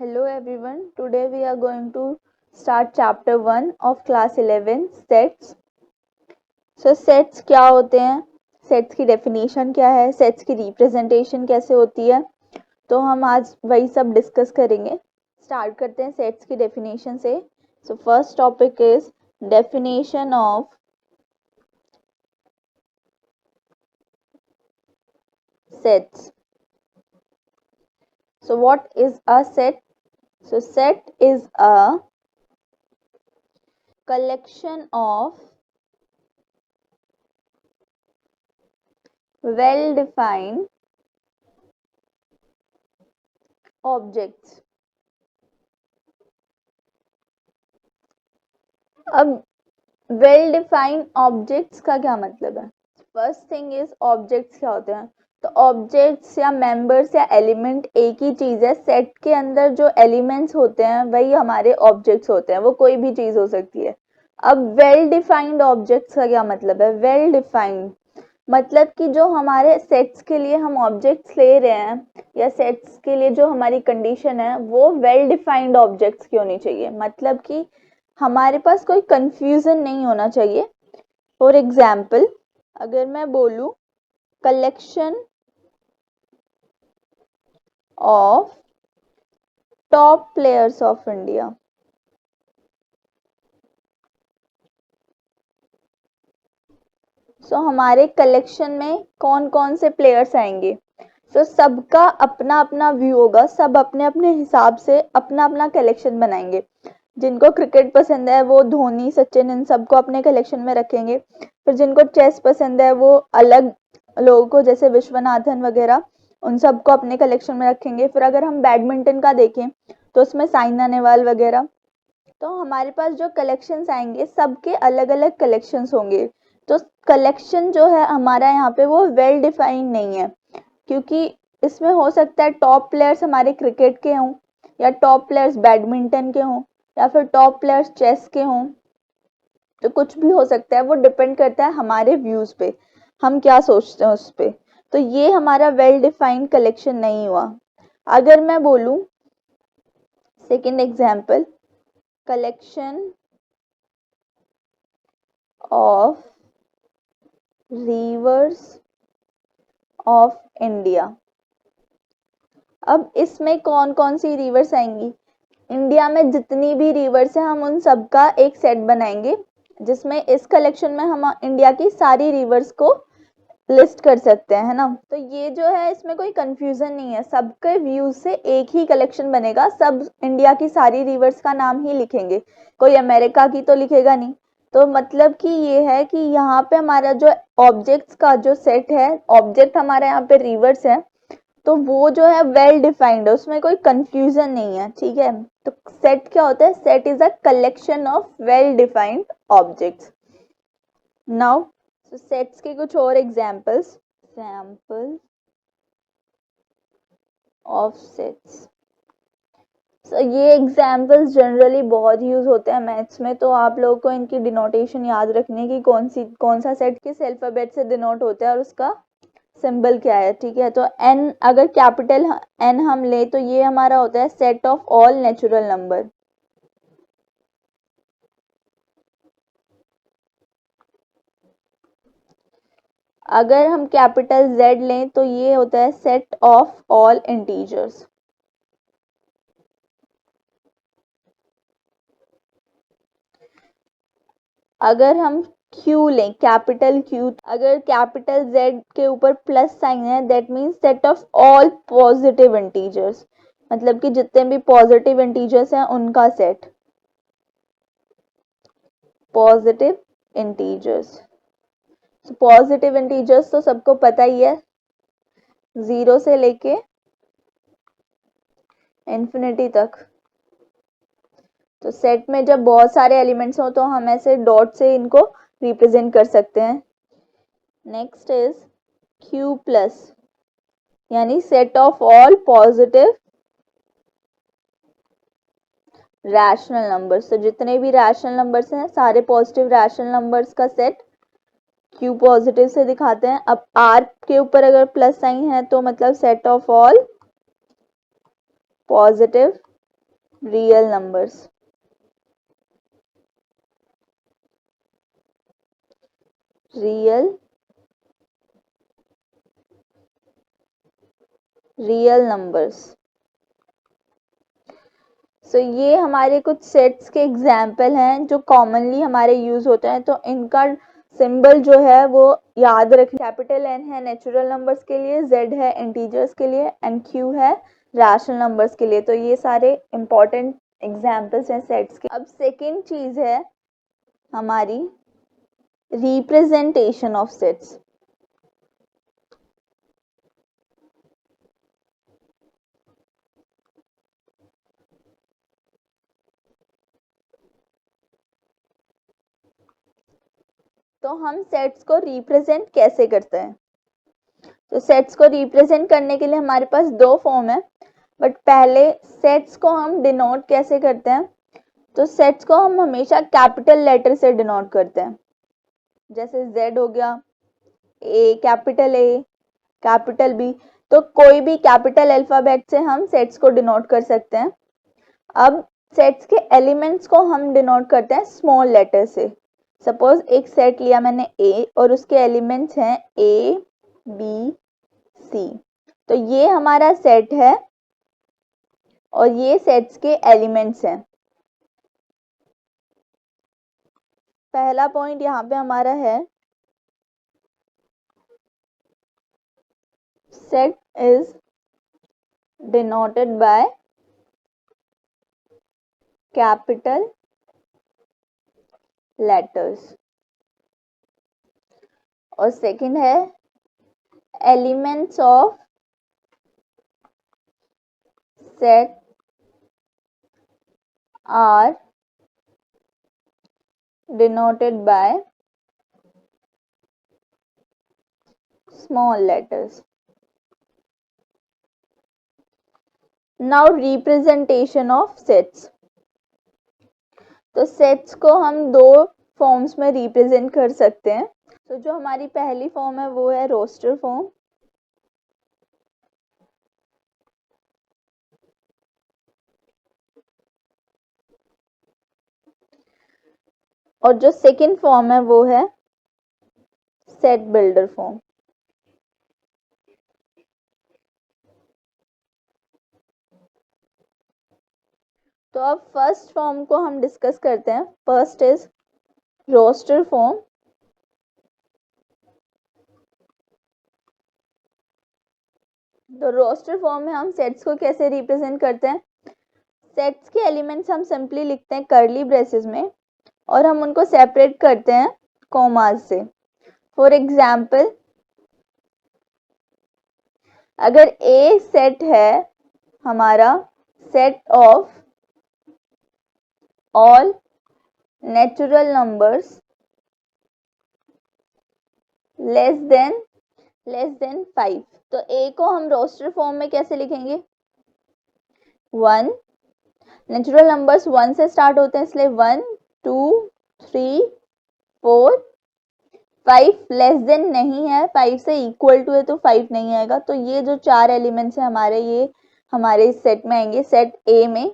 Hello everyone. Today we are going to start chapter 1 of class 11 sets. So sets क्या होते हैं, sets की definition क्या है, sets की representation कैसे होती है, तो हम आज वही सब डिस्कस करेंगे. स्टार्ट करते हैं sets की definition से. So first topic is definition of sets. So what is a set? So set is a collection of well-defined objects. अब वेल डिफाइंड ऑब्जेक्ट्स का क्या मतलब है? फर्स्ट थिंग इज ऑब्जेक्ट्स क्या होते हैं. तो ऑब्जेक्ट्स या मेंबर्स या एलिमेंट एक ही चीज है. सेट के अंदर जो एलिमेंट्स होते हैं वही हमारे ऑब्जेक्ट्स होते हैं, वो कोई भी चीज हो सकती है. अब वेल डिफाइंड ऑब्जेक्ट्स का क्या मतलब है? वेल डिफाइंड मतलब कि जो हमारे सेट्स के लिए हम ऑब्जेक्ट्स ले रहे हैं या सेट्स के लिए जो हमारी कंडीशन है वो वेल डिफाइंड ऑब्जेक्ट्स की होनी चाहिए. मतलब कि हमारे पास कोई कंफ्यूजन नहीं होना चाहिए. फॉर एग्जाम्पल अगर मैं बोलूं collection of top players of India, so हमारे कलेक्शन में कौन कौन से प्लेयर्स आएंगे. सो सबका अपना अपना व्यू होगा, सब अपने अपने हिसाब से अपना अपना कलेक्शन बनाएंगे. जिनको क्रिकेट पसंद है वो धोनी सचिन इन सबको अपने कलेक्शन में रखेंगे. फिर जिनको चेस पसंद है वो अलग लोगों को जैसे विश्वनाथन वगैरह उन सबको अपने कलेक्शन में रखेंगे. फिर अगर हम बैडमिंटन का देखें तो उसमें साइना नेहवाल वगैरह. तो हमारे पास जो कलेक्शंस आएंगे सबके अलग अलग कलेक्शंस होंगे. तो कलेक्शन जो है हमारा यहाँ पे वो वेल डिफाइंड नहीं है, क्योंकि इसमें हो सकता है टॉप प्लेयर्स हमारे क्रिकेट के हों या टॉप प्लेयर्स बैडमिंटन के हों या फिर टॉप प्लेयर्स चेस के हों. तो कुछ भी हो सकता है, वो डिपेंड करता है हमारे व्यूज पे, हम क्या सोचते हैं उस पे. तो ये हमारा वेल डिफाइंड कलेक्शन नहीं हुआ. अगर मैं बोलूं second example collection of reverse of India. अब इसमें कौन कौन सी रिवर्स आएंगी? इंडिया में जितनी भी रिवर्स है हम उन सब का एक सेट बनाएंगे, जिसमें इस कलेक्शन में हम इंडिया की सारी रिवर्स को लिस्ट कर सकते हैं, है ना. तो ये जो है इसमें कोई कंफ्यूजन नहीं है, सबके व्यूज से एक ही कलेक्शन बनेगा. सब इंडिया की सारी रिवर्स का नाम ही लिखेंगे, कोई अमेरिका की तो लिखेगा नहीं. तो मतलब कि ये है कि यहाँ पे हमारा जो ऑब्जेक्ट्स का जो सेट है, ऑब्जेक्ट हमारा यहाँ पे रिवर्स है, तो वो जो है वेल डिफाइंड है, उसमें कोई कंफ्यूजन नहीं है. ठीक है. तो सेट क्या होता है? Set is a collection of well defined objects. Now sets के कुछ और एग्जाम्पल्स ऑफ सेट्स. ये एग्जाम्पल्स जनरली बहुत यूज होते हैं मैथ्स में, तो आप लोगों को इनकी डिनोटेशन याद रखने की कौन सा सेट किस अल्फाबेट से डिनोट होता है और उसका सिंबल क्या है. ठीक है. तो एन, अगर कैपिटल एन हम ले तो ये हमारा होता है set of all natural number. अगर हम कैपिटल जेड लें तो ये होता है सेट ऑफ ऑल इंटीजर्स. अगर हम क्यू लें, कैपिटल क्यू, अगर कैपिटल जेड के ऊपर प्लस साइन है that means set of all positive integers. मतलब कि जितने भी पॉजिटिव इंटीजर्स हैं उनका set. Positive integers, positive integers तो सबको पता ही है, 0 से लेके इंफिनिटी तक. तो सेट में जब बहुत सारे एलिमेंट्स हो तो हम ऐसे डॉट से इनको रिप्रेजेंट कर सकते हैं. नेक्स्ट इज क्यू प्लस, यानी set of all positive rational numbers. तो जितने भी रैशनल नंबर्स हैं सारे पॉजिटिव रैशनल नंबर्स का सेट क्यू पॉजिटिव से दिखाते हैं. अब आर के ऊपर अगर प्लस साइन है तो मतलब set of all positive real numbers. Real numbers. So ये हमारे कुछ सेट्स के एग्जाम्पल हैं जो कॉमनली हमारे यूज होते हैं, तो इनका सिंबल जो है वो याद रखें। कैपिटल एन है नेचुरल नंबर्स के लिए, जेड है इंटीजर्स के लिए, एंड क्यू है रैशनल नंबर्स के लिए। तो ये सारे इंपॉर्टेंट एग्जाम्पल्स हैं सेट्स के। अब सेकेंड चीज है हमारी रिप्रेजेंटेशन ऑफ सेट्स। तो हम सेट्स को रिप्रेजेंट कैसे करते हैं? तो सेट्स को रिप्रेजेंट करने के लिए हमारे पास दो फॉर्म है, बट पहले सेट्स को हम डिनोट कैसे करते हैं? तो सेट्स को हम हमेशा कैपिटल लेटर से डिनोट करते हैं, जैसे Z हो गया, ए, कैपिटल बी। तो कोई भी कैपिटल अल्फाबेट से हम सेट्स को डिनोट कर सकते हैं। अब सेट्स के एलिमेंट्स को हम डिनोट करते हैं स्मॉल लेटर से। सपोज एक सेट लिया मैंने ए और उसके एलिमेंट्स हैं ए, बी, सी। तो ये हमारा सेट है और ये सेट्स के एलिमेंट्स हैं। पहला पॉइंट यहाँ पे हमारा है, set is denoted by capital letters। और सेकंड है elements of set are denoted by small letters। Now representation of sets। तो सेट्स को हम दो फॉर्म्स में रिप्रेजेंट कर सकते हैं। तो जो हमारी पहली फॉर्म है वो है रोस्टर फॉर्म, और जो सेकंड फॉर्म है वो है सेट बिल्डर फॉर्म। तो अब फर्स्ट फॉर्म को हम डिस्कस करते हैं। First is roster form. तो रोस्टर फॉर्म में हम सेट्स को कैसे रिप्रेजेंट करते हैं? सेट्स के एलिमेंट्स हम सिंपली लिखते हैं कर्ली ब्रेसेस में और हम उनको सेपरेट करते हैं कॉमास से। फॉर एग्जाम्पल, अगर ए सेट है हमारा set of all natural numbers less than 5, तो ए को हम रोस्टर फॉर्म में कैसे लिखेंगे? 1, नेचुरल नंबर्स 1 से स्टार्ट होते हैं इसलिए 1, 2, 3, 4, 5 लेस देन नहीं है, 5 से इक्वल टू है तो 5 नहीं आएगा। तो ये जो चार एलिमेंट्स हैं हमारे, ये हमारे इस सेट में आएंगे, सेट ए में।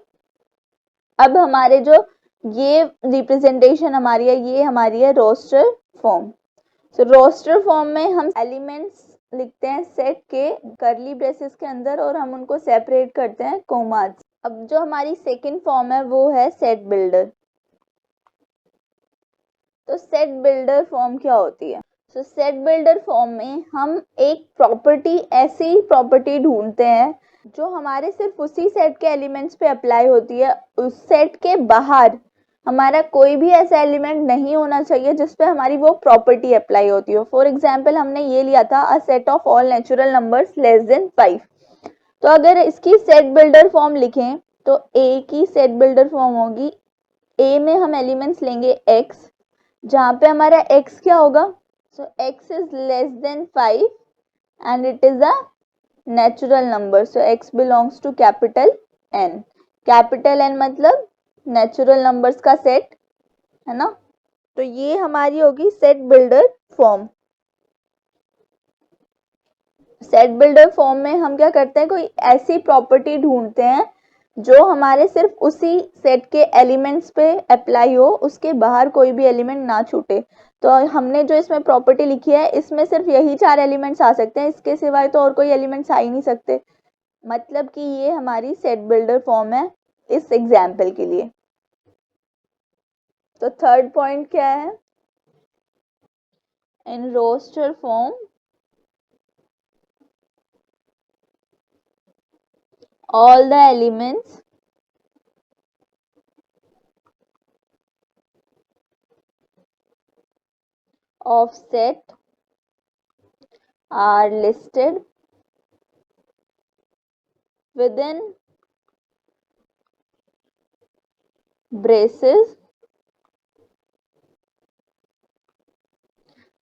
अब हमारे जो ये रिप्रेजेंटेशन हमारी है, ये हमारी है रोस्टर फॉर्म। सो रोस्टर फॉर्म में हम एलिमेंट्स लिखते हैं सेट के कर्ली ब्रेसेस के अंदर और हम उनको सेपरेट करते हैं कोमास। अब जो हमारी सेकंड फॉर्म है वो है सेट बिल्डर। तो सेट बिल्डर फॉर्म क्या होती है? तो सेट बिल्डर फॉर्म में हम एक प्रॉपर्टी, ऐसी प्रॉपर्टी ढूंढते हैं जो हमारे सिर्फ उसी सेट के एलिमेंट्स पे अप्लाई होती है। उस सेट के बाहर हमारा कोई भी ऐसा एलिमेंट नहीं होना चाहिए जिसपे हमारी वो प्रॉपर्टी अप्लाई होती हो। फॉर एग्जाम्पल, हमने ये लिया था a set of all natural numbers less than 5। तो अगर इसकी सेट बिल्डर फॉर्म लिखें तो ए की सेट बिल्डर फॉर्म होगी, ए में हम एलिमेंट्स लेंगे x, जहां पे हमारा x क्या होगा? So x is less than 5 and it is a natural number, so x belongs to capital N। Capital N मतलब नेचुरल नंबर्स का सेट है ना। तो ये हमारी होगी set builder form. Set builder form में हम क्या करते हैं, कोई ऐसी प्रॉपर्टी ढूंढते हैं जो हमारे सिर्फ उसी सेट के एलिमेंट्स पे अप्लाई हो, उसके बाहर कोई भी एलिमेंट ना छूटे। तो हमने जो इसमें प्रॉपर्टी लिखी है, इसमें सिर्फ यही 4 एलिमेंट्स आ सकते हैं, इसके सिवाय तो और कोई एलिमेंट्स आ ही नहीं सकते। मतलब कि ये हमारी सेट बिल्डर फॉर्म है इस एग्जाम्पल के लिए। तो थर्ड पॉइंट क्या है? In roster form all the elements of set are listed within braces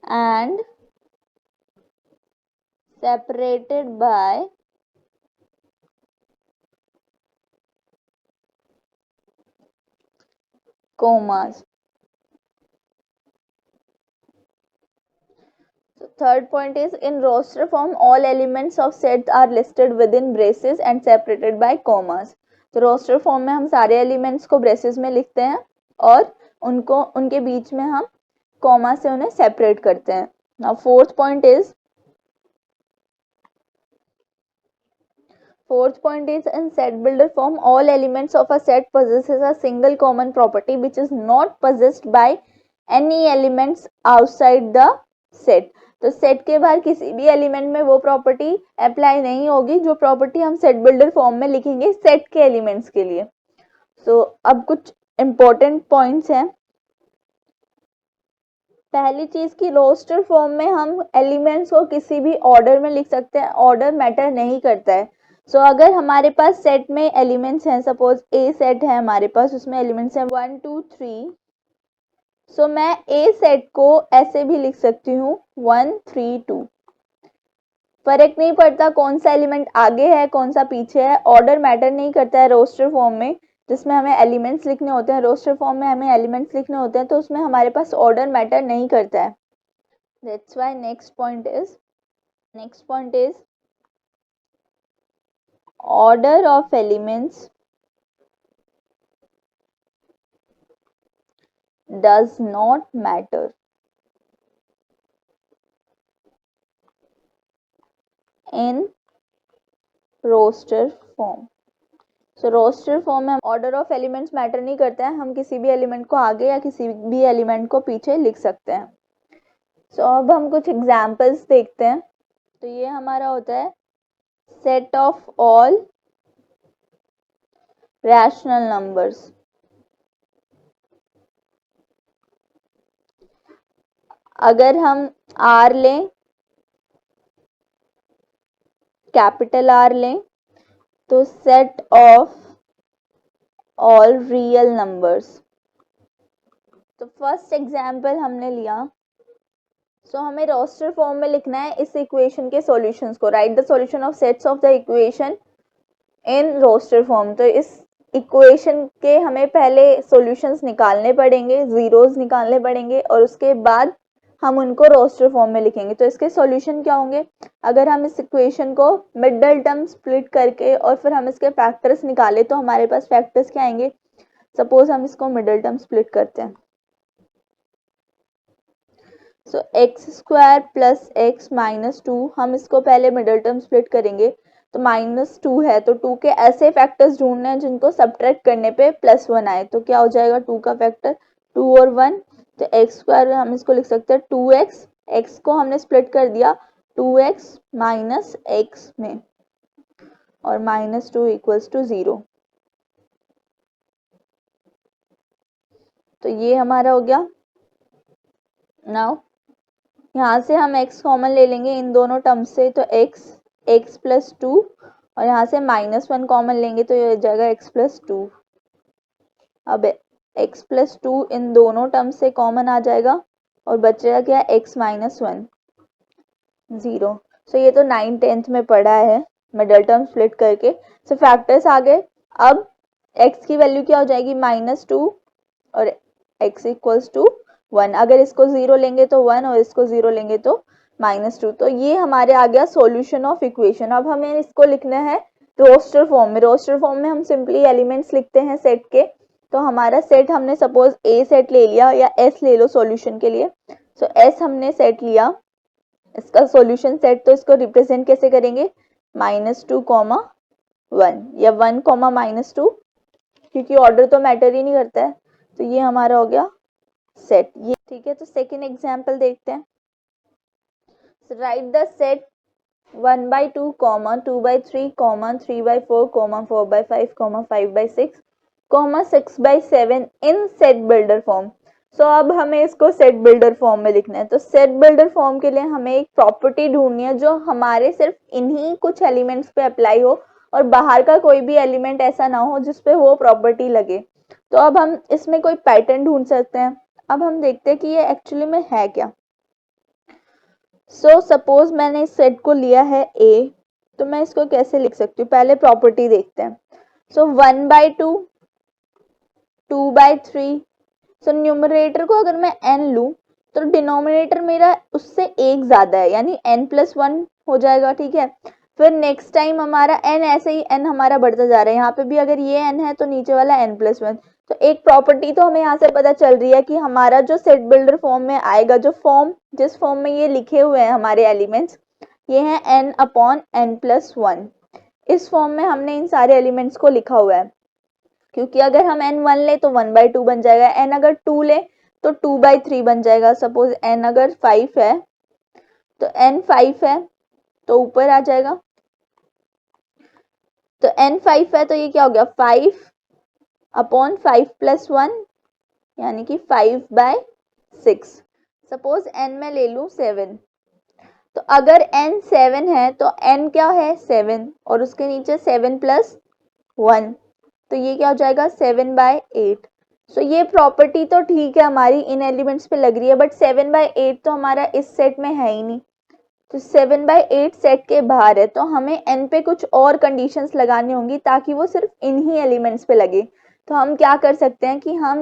and separated by commas. So third point is in roster form all elements of set are listed within braces and separated by commas. तो roster form में हम सारे elements को braces में लिखते हैं और उनको उनके बीच में हम कॉमा से उन्हें सेपरेट करते हैं। Now fourth point is in set builder form all elements of a set possesses a single common property which is not possessed by any elements outside the set. तो सेट के बाहर किसी भी element में वो property apply नहीं होगी जो प्रॉपर्टी हम सेट बिल्डर फॉर्म में लिखेंगे सेट के एलिमेंट्स के लिए। अब कुछ इंपॉर्टेंट पॉइंट्स हैं। पहली चीज की रोस्टर फॉर्म में हम एलिमेंट्स को किसी भी ऑर्डर में लिख सकते हैं, ऑर्डर मैटर नहीं करता है। अगर हमारे पास सेट में एलिमेंट्स हैं, सपोज ए सेट है हमारे पास, उसमें एलिमेंट्स हैं 1 2 3। मैं ए सेट को ऐसे भी लिख सकती हूँ 1 3 2। फर्क नहीं पड़ता कौन सा एलिमेंट आगे है कौन सा पीछे है, ऑर्डर मैटर नहीं करता है रोस्टर फॉर्म में, जिसमें हमें एलिमेंट्स लिखने होते हैं। रोस्टर फॉर्म में हमें एलिमेंट्स लिखने होते हैं, तो उसमें हमारे पास ऑर्डर मैटर नहीं करता है। That's why next point is order of elements does not matter in roster form. Roster form में ऑर्डर ऑफ एलिमेंट्स मैटर नहीं करता है, हम किसी भी एलिमेंट को आगे या किसी भी एलिमेंट को पीछे लिख सकते हैं। अब हम कुछ एग्जांपल्स देखते हैं। तो ये हमारा होता है set of all rational numbers. अगर हम आर लें, कैपिटल आर लें, तो set of all real numbers. तो फर्स्ट एग्जाम्पल हमने लिया। हमें रोस्टर फॉर्म में लिखना है इस इक्वेशन के सॉल्यूशंस को। Write the solution of sets of the equation in roster form. तो इस इक्वेशन के हमें पहले सॉल्यूशंस निकालने पड़ेंगे, जीरोस निकालने पड़ेंगे, और उसके बाद हम उनको रोस्टर फॉर्म में लिखेंगे। तो इसके सॉल्यूशन क्या होंगे? अगर हम इस इक्वेशन को मिडल टर्म स्प्लिट करके और फिर हम इसके फैक्टर्स निकाले तो हमारे पास फैक्टर्स क्या आएंगे? सपोज हम इसको मिडल टर्म स्प्लिट करते हैं। X square plus x minus 2, हम इसको पहले मिडल टर्म स्प्लिट करेंगे तो -2 है, तो 2 के ऐसे फैक्टर्स ढूंढने हैं जिनको सब्ट्रैक्ट करने पे +1 आए। तो क्या हो जाएगा 2 का फैक्टर? 2 और 1, तो एक्स स्क्वायर हम इसको लिख सकते हैं 2x। एक्स को हमने स्प्लिट कर दिया 2x माइनस एक्स में, और -2 इक्वल्स टू 0। तो ये हमारा हो गया। नाउ यहाँ से हम x कॉमन ले लेंगे इन दोनों टर्म्स से, तो x प्लस 2, और यहाँ से -1 कॉमन लेंगे तो ये हो जाएगा x प्लस 2। अब x प्लस 2 इन दोनों टर्म्स से कॉमन आ जाएगा और बचेगा क्या? x minus 1, 0। ये तो 9th-10th में पढ़ा है मिडल टर्म स्प्लिट करके। फैक्टर्स आ गए। अब x की वैल्यू क्या हो जाएगी? -2 और x इक्वल्स टू 1। अगर इसको 0 लेंगे तो 1 और इसको 0 लेंगे तो -2। तो ये हमारे आ गया सॉल्यूशन ऑफ इक्वेशन। अब हमें इसको लिखना है रोस्टर फॉर्म में हम सिंपली एलिमेंट्स लिखते हैं सेट के। तो हमारा सेट हमने सपोज ए सेट ले लिया या एस ले लो सॉल्यूशन के लिए। सो एस हमने सेट लिया, इसका सॉल्यूशन सेट, तो इसको रिप्रेजेंट कैसे करेंगे, -2, 1 या 1, -2, क्योंकि ऑर्डर तो मैटर ही नहीं करता है। तो ये हमारा हो गया सेट, ये ठीक है। तो सेकेंड एग्जाम्पल देखते हैं। Right the set 1/2, 2/3, 3/4, 4/5, 5/6, 6/7 in set builder form. So अब हमें इसको सेट बिल्डर फॉर्म में लिखना है। तो सेट बिल्डर फॉर्म के लिए हमें एक प्रॉपर्टी ढूंढनी है जो हमारे सिर्फ इन्हीं कुछ एलिमेंट्स पे अप्लाई हो और बाहर का कोई भी एलिमेंट ऐसा ना हो जिसपे वो प्रॉपर्टी लगे। तो अब हम इसमें कोई पैटर्न ढूंढ सकते हैं। अब हम देखते हैं कि ये एक्चुअली में है क्या। सपोज मैंने इस सेट को लिया है ए, तो मैं इसको कैसे लिख सकती हूँ, पहले प्रॉपर्टी देखते हैं। 1/2, 2/3। न्यूमरेटर को अगर मैं n लूं तो डिनोमिनेटर मेरा उससे एक ज्यादा है, यानी n+1 हो जाएगा, ठीक है। फिर नेक्स्ट टाइम हमारा n, ऐसे ही n हमारा बढ़ता जा रहा है, यहाँ पे भी अगर ये n है तो नीचे वाला n+1। तो एक प्रॉपर्टी तो हमें यहाँ से पता चल रही है कि हमारा जो सेट बिल्डर फॉर्म में आएगा, जो फॉर्म जिस फॉर्म में ये लिखे हुए हैं हमारे एलिमेंट्स, ये हैं n/n+1। इस फॉर्म में हमने इन सारे एलिमेंट्स को लिखा हुआ है, क्योंकि अगर हम n1 ले तो 1/2 बन जाएगा, n अगर 2 ले तो 2/3 बन जाएगा। सपोज n अगर 5 है तो n 5 है तो ऊपर आ जाएगा। तो n 5 है तो ये क्या हो गया, 5/5+1 यानी कि 5/6। सपोज n में ले लूं 7, तो अगर n 7 है तो n क्या है 7, और उसके नीचे 7+1, तो ये क्या हो जाएगा 7/8। सो ये प्रॉपर्टी तो ठीक है हमारी इन एलिमेंट्स पे लग रही है, बट 7/8 तो हमारा इस सेट में है ही नहीं। तो 7/8 सेट के बाहर है, तो हमें n पे कुछ और कंडीशंस लगानी होंगी ताकि वो सिर्फ इन्हीं एलिमेंट्स पे लगे। तो हम क्या कर सकते हैं कि हम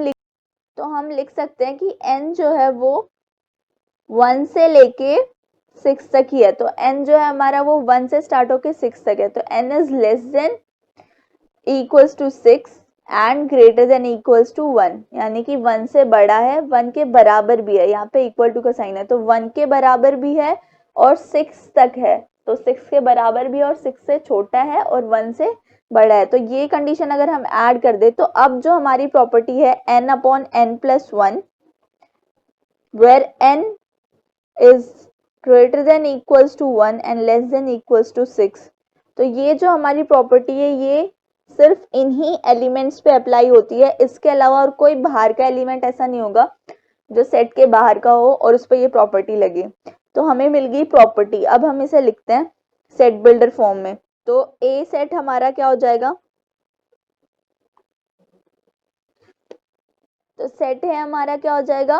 लिख सकते हैं कि n जो है वो 1 से लेके 6 तक ही है। तो n जो है हमारा वो 1 से स्टार्ट होके 6 तक है। तो n is less than equals to 6 and greater than equals to 1, यानी कि 1 से बड़ा है, 1 के बराबर भी है, यहाँ पे इक्वल टू का साइन है, तो 1 के बराबर भी है और 6 तक है। तो 6 के बराबर भी है और 6 से छोटा है और 1 से बड़ा है। तो ये कंडीशन अगर हम ऐड कर दे तो अब जो हमारी प्रॉपर्टी है n/n+1 where n is greater than equals to 1 and less than equals to 6, तो ये जो हमारी प्रॉपर्टी है ये सिर्फ इन्हीं एलिमेंट्स पे अप्लाई होती है। इसके अलावा और कोई बाहर का एलिमेंट ऐसा नहीं होगा जो सेट के बाहर का हो और उस पर ये प्रॉपर्टी लगे। तो हमें मिल गई प्रॉपर्टी। अब हम इसे लिखते हैं सेट बिल्डर फॉर्म में। तो ए सेट हमारा क्या हो जाएगा, तो सेट है हमारा क्या हो जाएगा,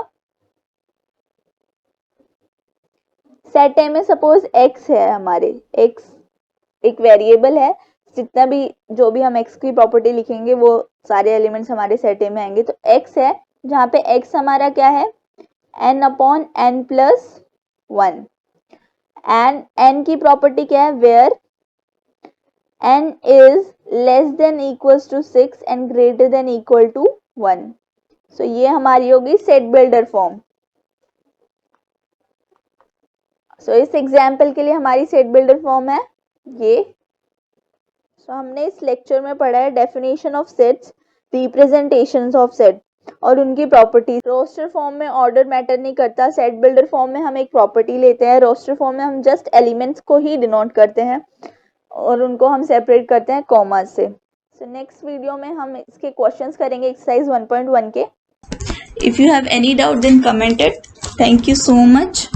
सेट ए में सपोज x है, हमारे x एक वेरिएबल है, जितना भी जो भी हम x की प्रॉपर्टी लिखेंगे वो सारे एलिमेंट्स हमारे सेट ए में आएंगे। तो x है, जहाँ पे x हमारा क्या है n/n+1 एंड n की प्रॉपर्टी क्या है, where n is less than equals to 6 and greater than equal to 1। So ये हमारी होगी सेट बिल्डर फॉर्म। सो इस एग्जाम्पल के लिए हमारी सेट बिल्डर फॉर्म है ये। सो हमने इस लेक्चर में पढ़ा है definition of sets, representations of set और उनकी प्रॉपर्टीज। रोस्टर फॉर्म में ऑर्डर मैटर नहीं करता, सेट बिल्डर फॉर्म में हम एक प्रॉपर्टी लेते हैं, रोस्टर फॉर्म में हम जस्ट एलिमेंट्स को ही डिनोट करते हैं और उनको हम सेपरेट करते हैं कॉमा से। सो नेक्स्ट वीडियो में हम इसके क्वेश्चंस करेंगे एक्सरसाइज 1.1 के। If you have any doubt then comment it. Thank you so much.